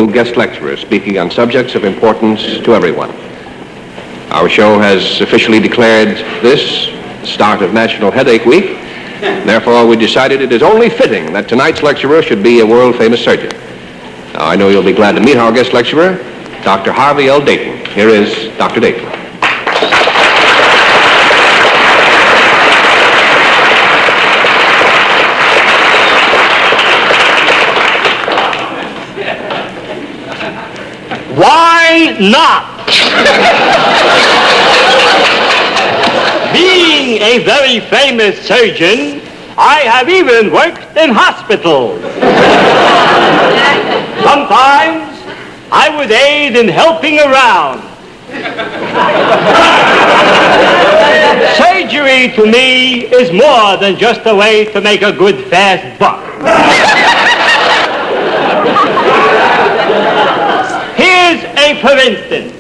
new guest lecturers speaking on subjects of importance to everyone. Our show has officially declared this the start of National Headache Week. Therefore, we decided it is only fitting that tonight's lecturer should be a world-famous surgeon. Now, I know you'll be glad to meet our guest lecturer, Dr. Harvey L. Dayton. Here is Dr. Dayton. Why not? Being a very famous surgeon, I have even worked in hospitals. Sometimes I would aid in helping around. Surgery to me is more than just a way to make a good fast buck. Here's a for instance.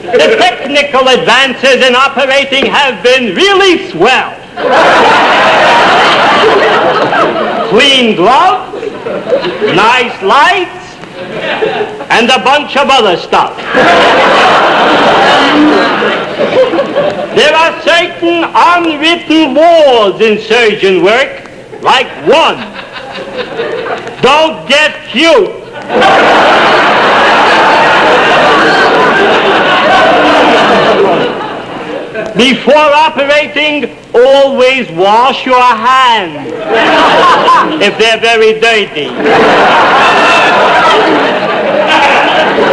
The technical advances in operating have been really swell. Clean gloves, nice lights, and a bunch of other stuff. There are certain unwritten laws in surgeon work, like one, don't get cute. Before operating, always wash your hands if they're very dirty.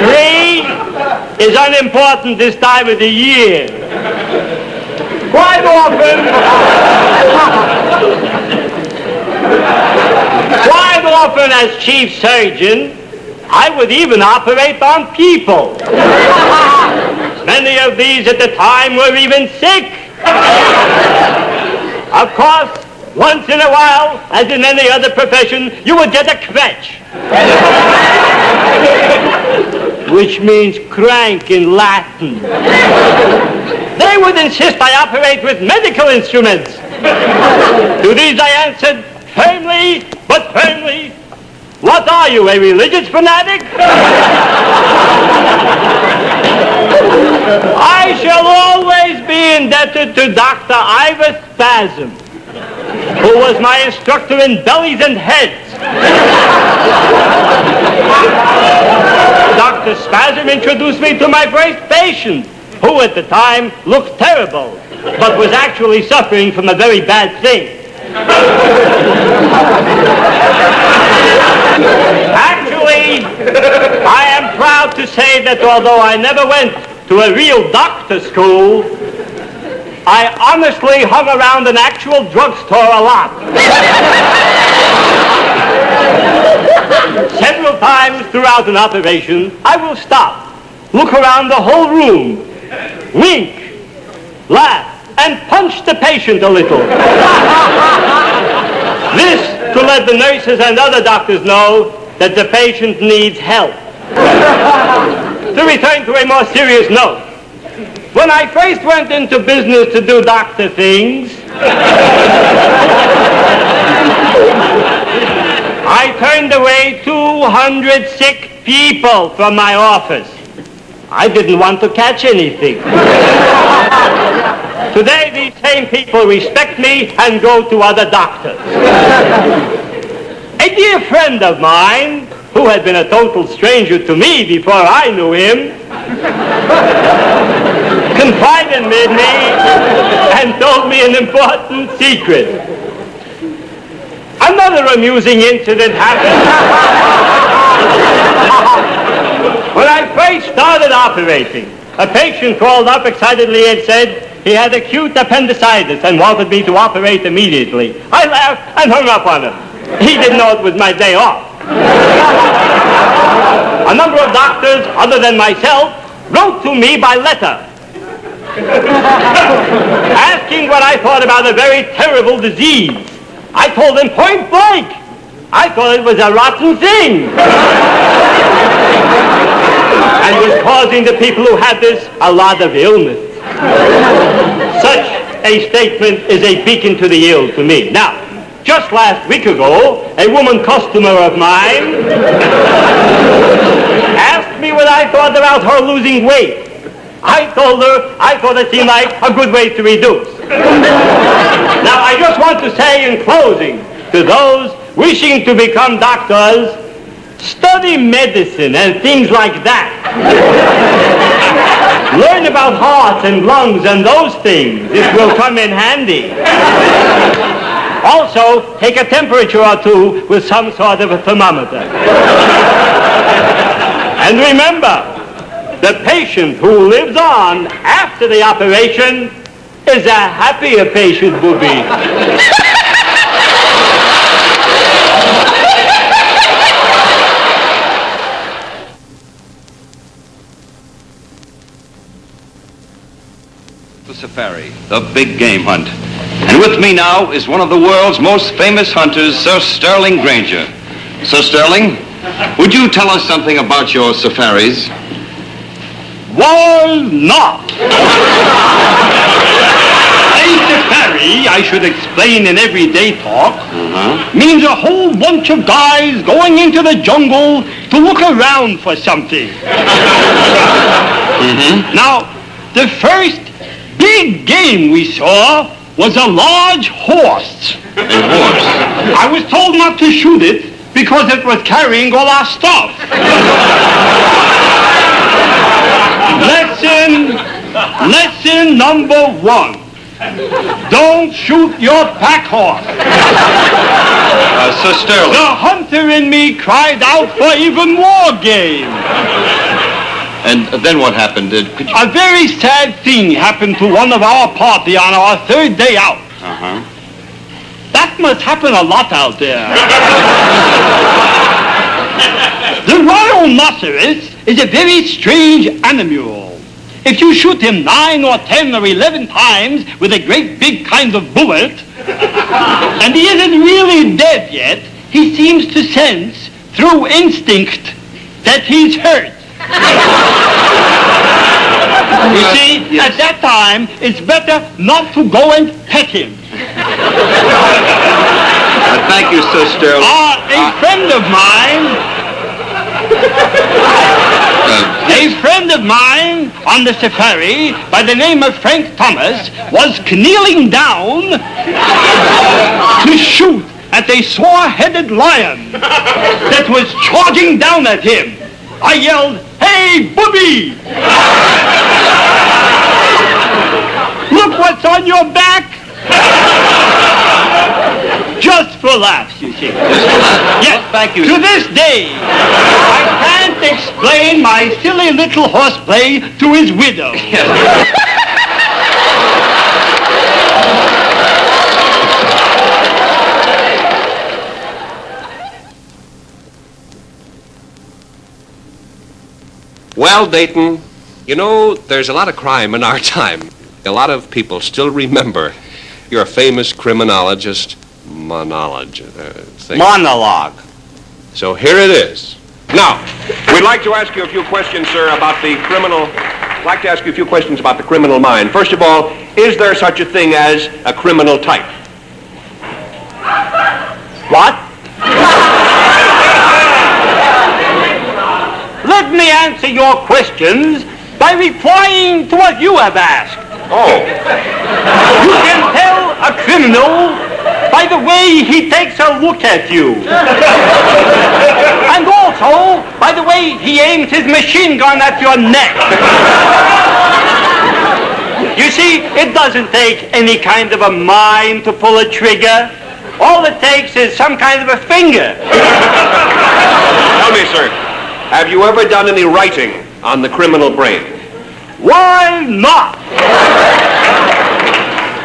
3 is unimportant this time of the year. Quite often as chief surgeon, I would even operate on people. Many of these at the time were even sick. Of course, once in a while, as in any other profession, you would get a kvetch, which means crank in Latin. They would insist I operate with medical instruments. To these I answered firmly, but firmly, what are you, a religious fanatic? I shall always be indebted to Dr. Ivor Spasm, who was my instructor in bellies and heads. Dr. Spasm introduced me to my first patient, who at the time looked terrible, but was actually suffering from a very bad thing. Actually, I am proud to say that although I never went to a real doctor school, I honestly hung around an actual drugstore a lot. Several times throughout an operation, I will stop, look around the whole room, wink, laugh, and punch the patient a little. This to let the nurses and other doctors know that the patient needs help. To return to a more serious note, when I first went into business to do doctor things, I turned away 200 sick people from my office. I didn't want to catch anything. Today, these same people respect me and go to other doctors. A dear friend of mine, who had been a total stranger to me before I knew him, confided in me and told me an important secret. Another amusing incident happened. When I first started operating, a patient called up excitedly and said he had acute appendicitis and wanted me to operate immediately. I laughed and hung up on him. He didn't know it was my day off. A number of doctors, other than myself, wrote to me by letter, asking what I thought about a very terrible disease. I told them point blank, I thought it was a rotten thing, and was causing the people who had this a lot of illness. Such a statement is a beacon to the ill to me. Now, just last week ago, a woman customer of mine about her losing weight. I told her I thought it seemed like a good way to reduce. Now, I just want to say in closing to those wishing to become doctors, study medicine and things like that. Learn about hearts and lungs and those things. It will come in handy. Also, take a temperature or two with some sort of a thermometer. And remember, the patient who lives on after the operation is a happier patient, booby. The safari, the big game hunt. And with me now is one of the world's most famous hunters, Sir Sterling Granger. Sir Sterling, would you tell us something about your safaris? Why not? A safari, I should explain in everyday talk, means a whole bunch of guys going into the jungle to look around for something. Now, the first big game we saw was a large horse. A horse? I was told not to shoot it because it was carrying all our stuff. Lesson number 1. Don't shoot your pack horse. Sir Sterling. The hunter in me cried out for even more game. And then what happened? A very sad thing happened to one of our party on our third day out. That must happen a lot out there. The royal rhinoceros is a very strange animal. If you shoot him 9 or 10 or 11 times with a great big kind of bullet, and he isn't really dead yet, he seems to sense through instinct that he's hurt. You see, at that time, it's better not to go and pet him. Thank you, Sir Sterling. A friend of mine on the safari by the name of Frank Thomas was kneeling down to shoot at a sore-headed lion that was charging down at him. I yelled, "Hey, booby! Look what's on your back!" Just for laughs, you see. Yes, thank you. To this day, I can't explain my silly little horseplay to his widow. Well, Dayton, you know, there's a lot of crime in our time. A lot of people still remember your famous criminologist monologue. So here it is. Now, we'd like to ask you a few questions, sir, about the criminal. I'd like to ask you a few questions about the criminal mind. First of all, is there such a thing as a criminal type? What? Let me answer your questions by replying to what you have asked. Oh. You can tell a criminal by the way he takes a look at you. And also by the way he aims his machine gun at your neck. You see, it doesn't take any kind of a mind to pull a trigger. All it takes is some kind of a finger. Tell me, sir, have you ever done any writing on the criminal brain? Why not?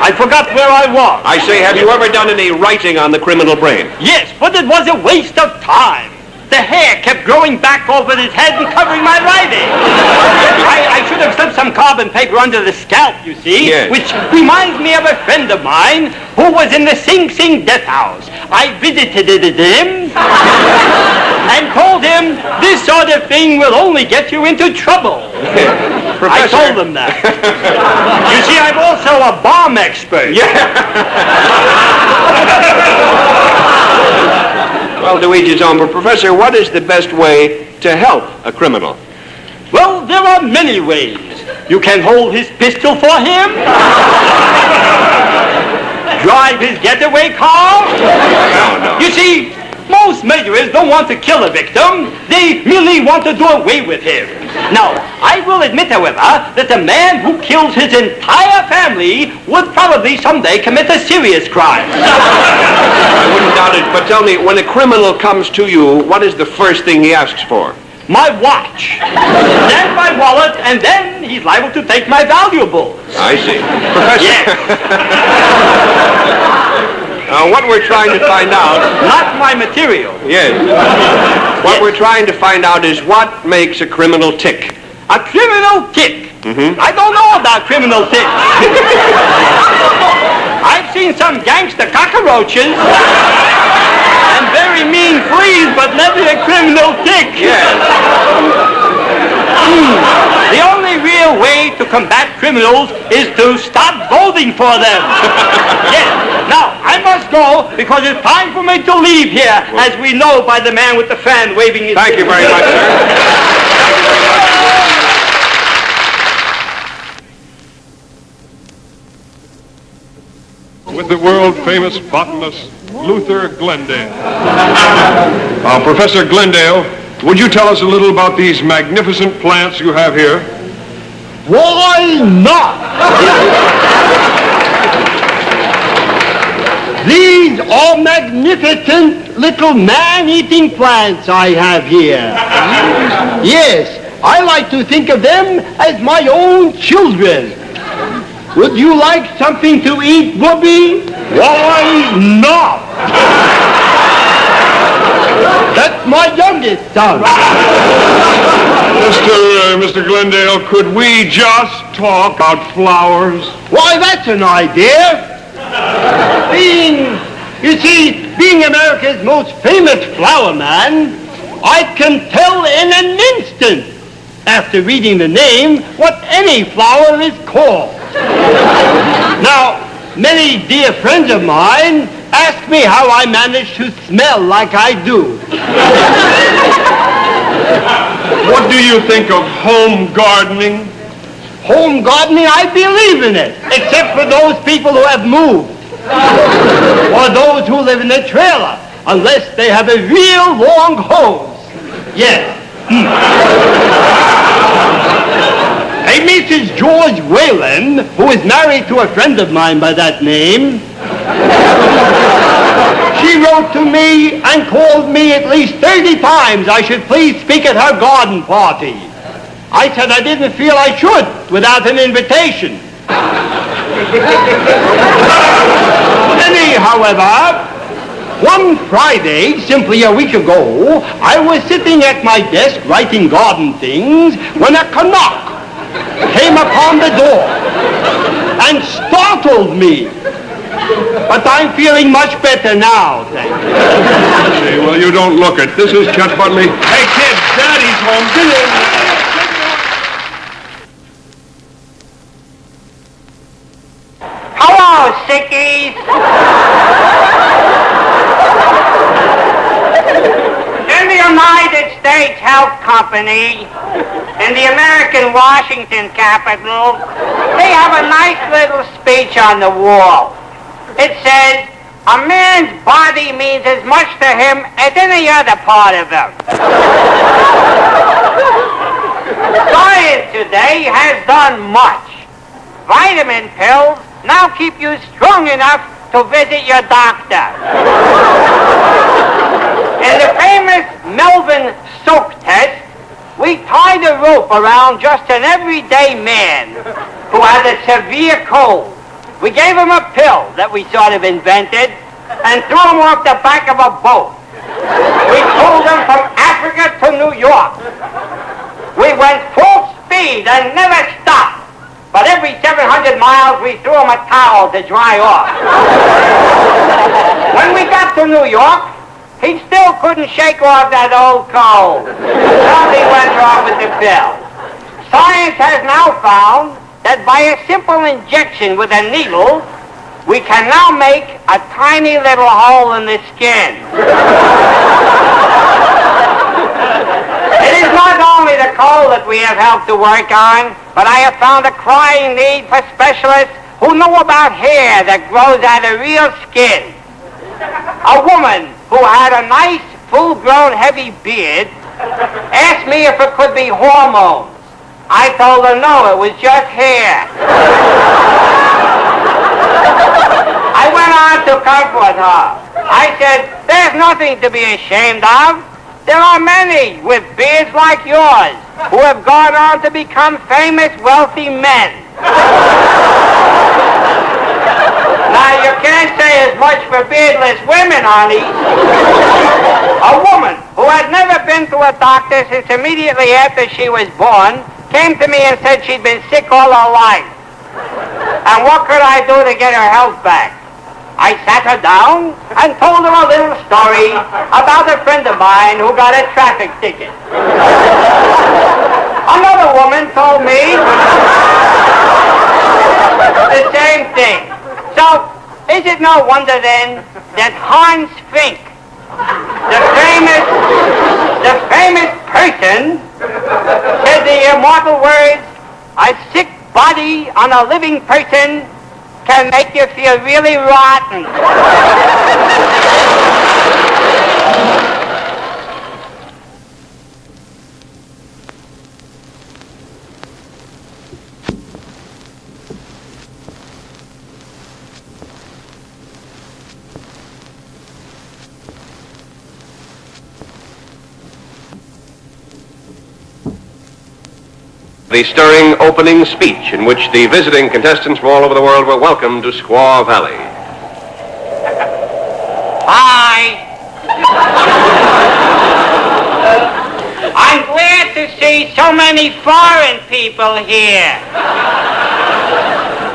I forgot where I was. I say, have you ever done any writing on the criminal brain? Yes, but it was a waste of time. The hair kept growing back over his head and covering my writing. I should have slipped some carbon paper under the scalp, you see, yes. Which reminds me of a friend of mine who was in the Sing Sing death house. I visited him and told him this sort of thing will only get you into trouble. I told him that. You see, I'm also a bomb expert. Yeah. Well, to each his own. But, Professor, what is the best way to help a criminal? Well, there are many ways. You can hold his pistol for him. Drive his getaway car. No. You see, most murderers don't want to kill a victim. They merely want to do away with him. Now, I will admit, however, that a man who kills his entire family would probably someday commit a serious crime. I wouldn't doubt it, but tell me, when a criminal comes to you, what is the first thing he asks for? My watch, then my wallet, and then he's liable to take my valuables. I see. Professor. Yes. What we're trying to find out... Not my material. Yes. What we're trying to find out is what makes a criminal tick. A criminal tick? Mm-hmm. I don't know about criminal ticks. I've seen some gangster cockroaches and very mean fleas, but never a criminal tick. Yes. The only real way to combat criminals is to stop voting for them. Yes. Now, I must go because it's time for me to leave here, as we know by the man with the fan waving his... Thank you very much, sir. With the world-famous botanist, Luther Glendale. Professor Glendale, would you tell us a little about these magnificent plants you have here? Why not? These are magnificent little man-eating plants I have here. Yes, I like to think of them as my own children. Would you like something to eat, Bobby? Why not? That's my youngest son. Mr. Glendale, could we just talk about flowers? Why, that's an idea. Being America's most famous flower man, I can tell in an instant, after reading the name, what any flower is called. Now, many dear friends of mine ask me how I manage to smell like I do. What do you think of home gardening? Home gardening, I believe in it, except for those people who have moved, or those who live in a trailer, unless they have a real long hose. Yes. A Mrs. George Whalen, who is married to a friend of mine by that name, she wrote to me and called me at least 30 times I should please speak at her garden party. I said I didn't feel I should without an invitation. However, one Friday, simply a week ago, I was sitting at my desk writing garden things when a Canuck came upon the door and startled me. But I'm feeling much better now, thank you. Hey, well, you don't look it. This is Chet Butley. Hey, kids, Daddy's home. Get in. Hello, Sickies. In the United States Health Company, in the American Washington capital, they have a nice little speech on the wall. It says, a man's body means as much to him as any other part of him. Science today has done much. Vitamin pills now keep you strong enough to visit your doctor. In the famous Melvin soak test, we tied a rope around just an everyday man who had a severe cold. We gave him a pill that we sort of invented and threw him off the back of a boat. We pulled him from Africa to New York. We went full speed and never stopped. But every 700 miles, we threw him a towel to dry off. When we got to New York, he still couldn't shake off that old cold. Something went wrong with the pill. Science has now found that by a simple injection with a needle, we can now make a tiny little hole in the skin. It is not only the cold that we have helped to work on, but I have found a crying need for specialists who know about hair that grows out of real skin. A woman who had a nice, full-grown, heavy beard asked me if it could be hormones. I told her no, it was just hair. I went on to comfort her. I said, there's nothing to be ashamed of. There are many with beards like yours who have gone on to become famous, wealthy men. Now, you can't say as much for beardless women, honey. A woman who had never been to a doctor since immediately after she was born came to me and said she'd been sick all her life. And what could I do to get her health back? I sat her down and told her a little story about a friend of mine who got a traffic ticket. Another woman told me the same thing. So, is it no wonder then that Hans Fink, the famous person, said the immortal words, "A sick body on a living person can make you feel really rotten." The stirring opening speech in which the visiting contestants from all over the world were welcomed to Squaw Valley. Hi. I'm glad to see so many foreign people here.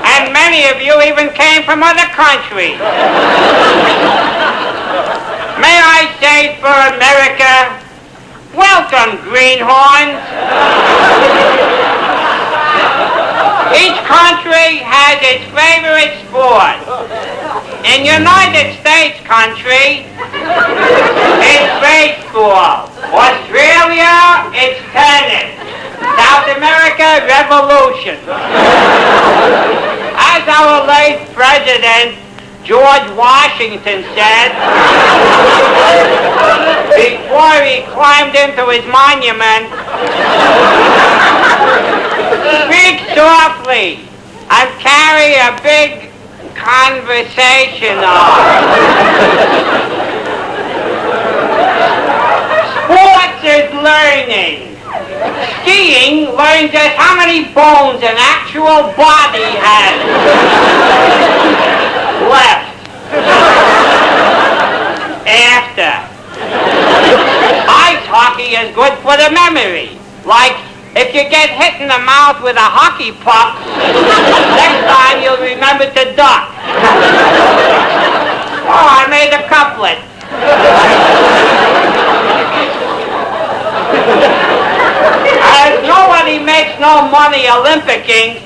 And many of you even came from other countries. May I say for America, welcome, greenhorns. Each country has its favorite sport. In United States country, it's baseball. Australia, it's tennis. South America, revolution. As our late president, George Washington, said before he climbed into his monument, speak softly and carry a big conversation on. Sports is learning. Skiing learns just how many bones an actual body has left after. Ice hockey is good for the memory. Like, if you get hit in the mouth with a hockey puck, next time you'll remember to duck. Oh, I made a couplet. As nobody makes no money Olympicing,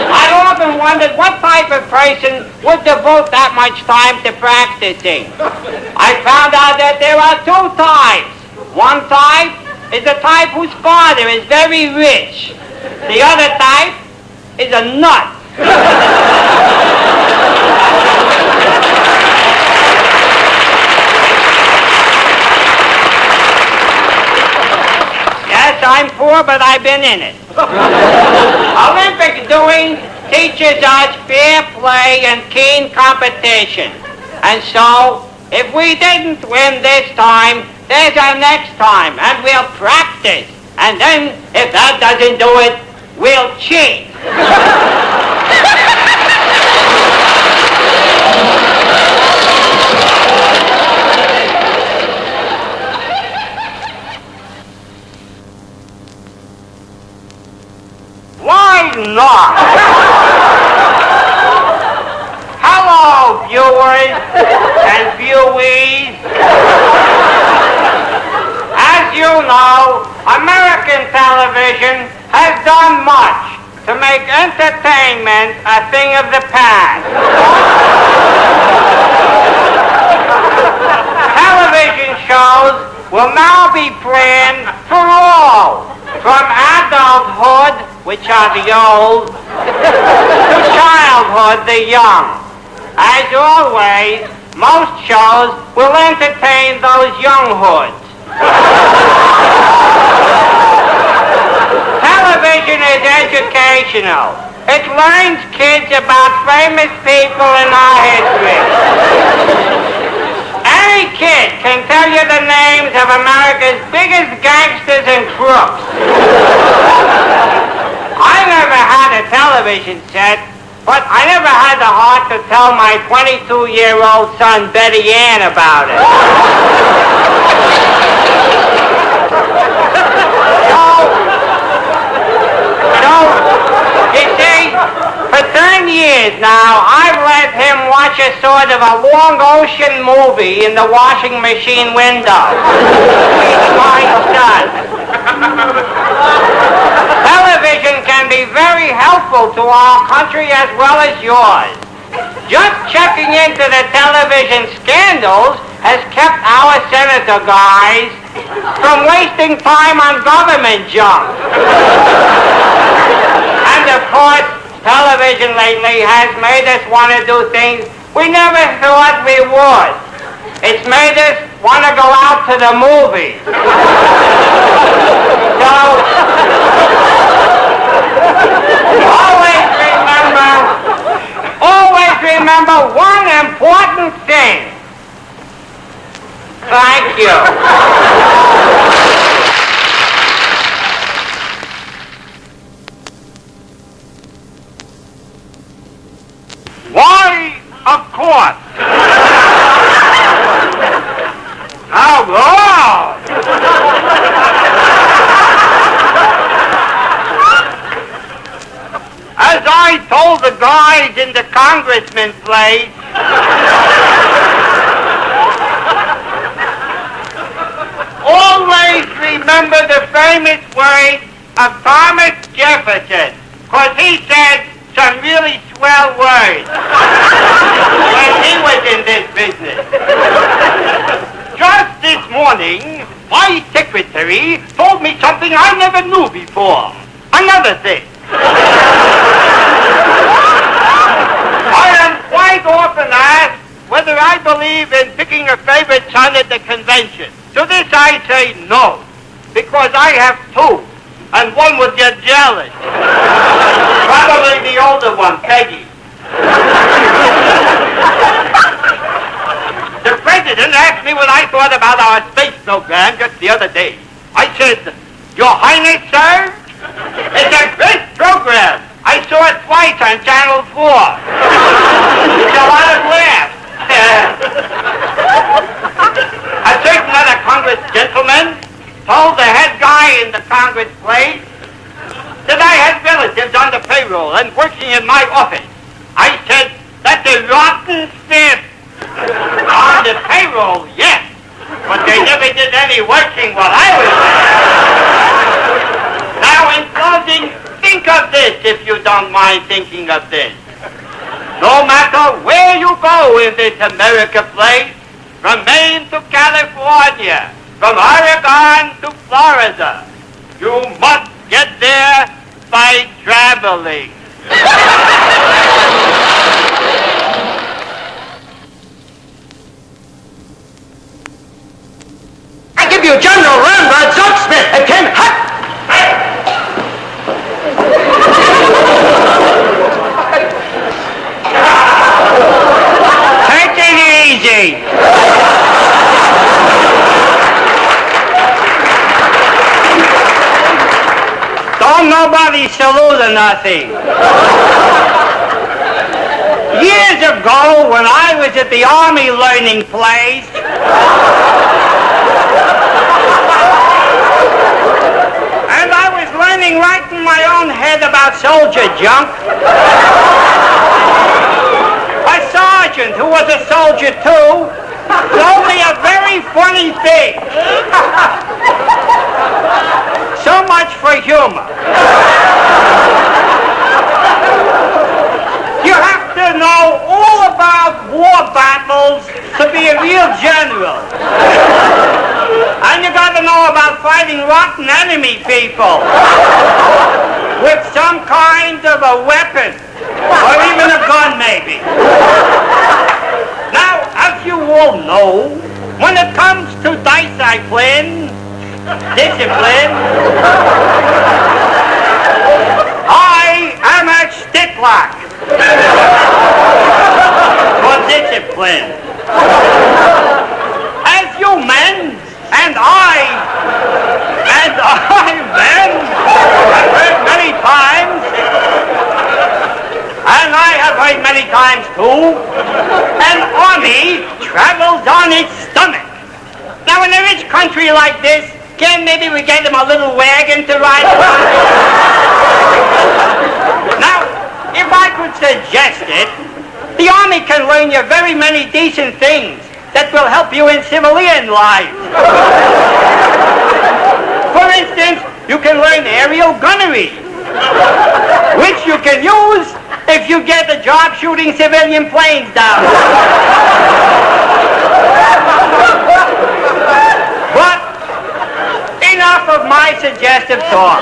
I often wondered what type of person would devote that much time to practicing. I found out that there are two types. One type is the type whose father is very rich. The other type is a nut. Yes, I'm poor, but I've been in it. Olympic doing teaches us fair play and keen competition. And so, if we didn't win this time, there's our next time, and we'll practice. And then, if that doesn't do it, we'll cheat. Why not? Hello, viewers and viewees. As you know, American television has done much to make entertainment a thing of the past. Television shows will now be planned for all, from adulthood, which are the old, to childhood, the young. As always, most shows will entertain those young hoods. Television is educational. It learns kids about famous people in our history. Any kid can tell you the names of America's biggest gangsters and crooks. I never had a television set, but I never had the heart to tell my 22-year-old son Betty Ann about it. You see, for 10 years now, I've let him watch a sort of a long ocean movie in the washing machine window. He's my son. Television can be very helpful to our country as well as yours. Just checking into the television scandals has kept our senator guys from wasting time on government junk. And of course, television lately has made us want to do things we never thought we would. It's made us want to go out to the movies. So, always remember one important thing. Thank you. Why, of course. Hello. As I told the guys in the Congressman place, always remember the famous words of Thomas Jefferson, because he said some really swell words when he was in this business. Just this morning, my secretary told me something I never knew before. Another thing. I am quite often asked whether I believe in picking a favorite son at the convention. To this I say no, because I have two, and one would get jealous. Probably the older one, Peggy. The president asked me what I thought about our space program just the other day. I said, Your Highness, sir, it's a great program. I saw it twice on Channel 4. It's a lot of laughs. A certain other Congress gentleman told the head guy in the Congress place that I had relatives on the payroll and working in my office. I said, that's a rotten fib. On the payroll, yes, but they never did any working while I was there. Now, in closing, think of this if you don't mind thinking of this. No matter where you go in this America place, from Maine to California, from Oregon to Florida, you must get there by traveling. I give you General Ramrod Zugsmith at 10 hot. Take it easy. Don't nobody salute or nothing. Years ago, when I was at the Army learning place, and I was learning right in my own head about soldier junk, a sergeant who was a soldier too told me a very funny thing. So much for humor. You have to know all about war battles to be a real general. And fighting rotten enemy people with some kind of a weapon, or even a gun maybe. Now, as you all know, when it comes to discipline, I am a stickler for discipline. As you men, and I have heard many times, and I have heard many times too, an army travels on its stomach. Now, in a rich country like this, can maybe we get them a little wagon to ride around? Now, if I could suggest it, the army can learn you very many decent things that will help you in civilian life. For instance, you can learn aerial gunnery, which you can use if you get a job shooting civilian planes down. But enough of my suggestive talk.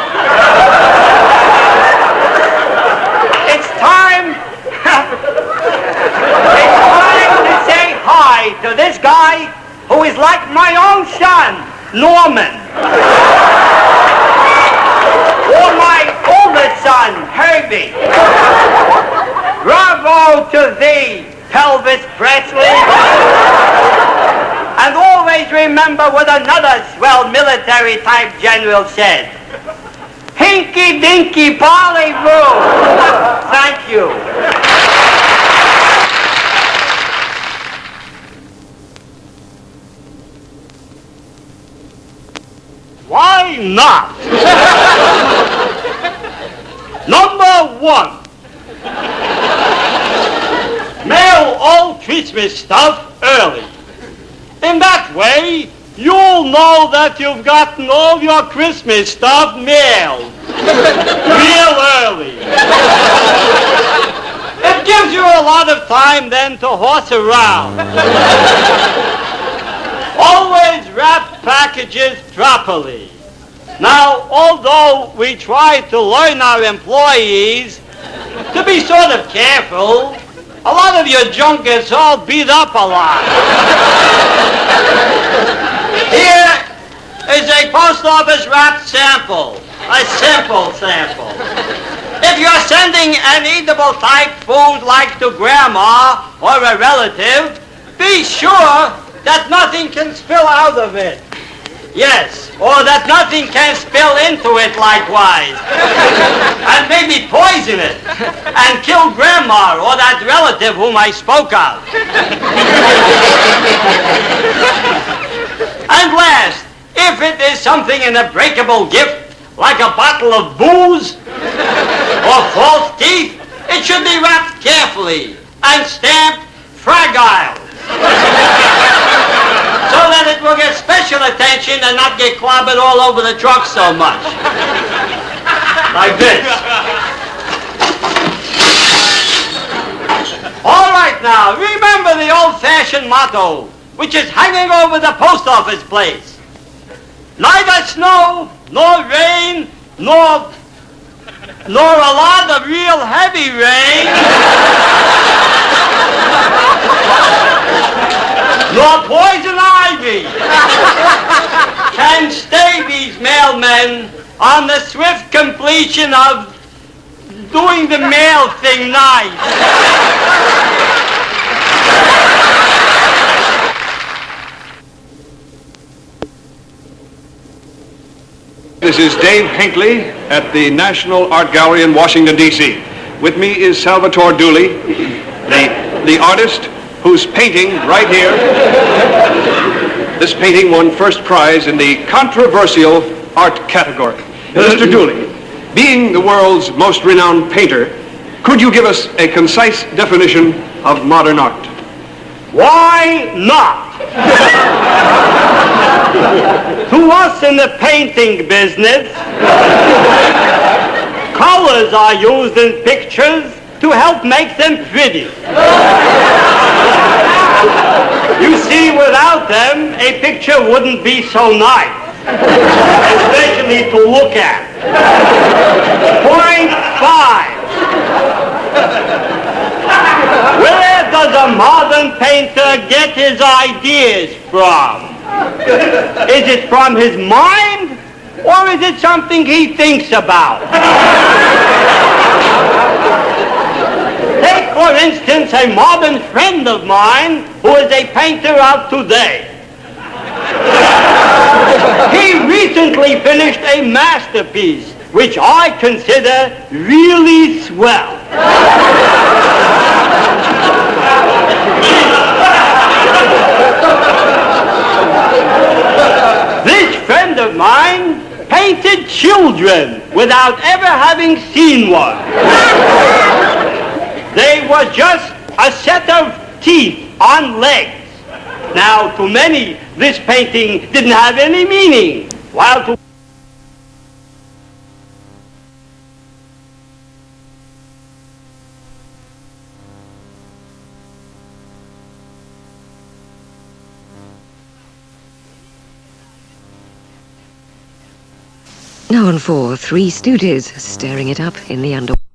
It's time to say hi to this guy who is like my own son, Norman. Or my oldest son, Herbie. Bravo to thee, Elvis Presley. And always remember what another swell military type general said. Hinky dinky poly-boo. Thank you. Why not? Number 1. Mail all Christmas stuff early. In that way, you'll know that you've gotten all your Christmas stuff mailed real early. It gives you a lot of time then to horse around. Always wrap packages properly. Now, although we try to learn our employees to be sort of careful, a lot of your junk gets all beat up a lot. Here is a post office wrapped sample, a simple sample. If you're sending an eatable type food like to grandma or a relative, be sure that nothing can spill out of it. Yes, or that nothing can spill into it likewise. And maybe poison it and kill grandma or that relative whom I spoke of. And last, if it is something in a breakable gift, like a bottle of booze or false teeth, it should be wrapped carefully and stamped fragile. So that it will get special attention and not get clobbered all over the truck so much. Like this. All right now, remember the old-fashioned motto, which is hanging over the post office place. Neither snow, nor rain, nor a lot of real heavy rain, nor poison ivy can stay these mailmen on the swift completion of doing the mail thing nice. This is Dave Hinckley at the National Art Gallery in Washington, D.C. With me is Salvador Dooley, the artist whose painting right here, this painting won first prize in the controversial art category. Mr. Dooley, being the world's most renowned painter, could you give us a concise definition of modern art? Why not? To us in the painting business, colors are used in pictures to help make them pretty. You see, without them, a picture wouldn't be so nice. to look at. 0.5. Where does a modern painter get his ideas from? Is it from his mind, or is it something he thinks about? Take, for instance, a modern friend of mine who is a painter of today. He recently finished a masterpiece, which I consider really swell. This friend of mine painted children without ever having seen one. They were just a set of teeth on legs. Now, to many, this painting didn't have any meaning, while to Now on 4, 3 stooges staring it up in the underworld.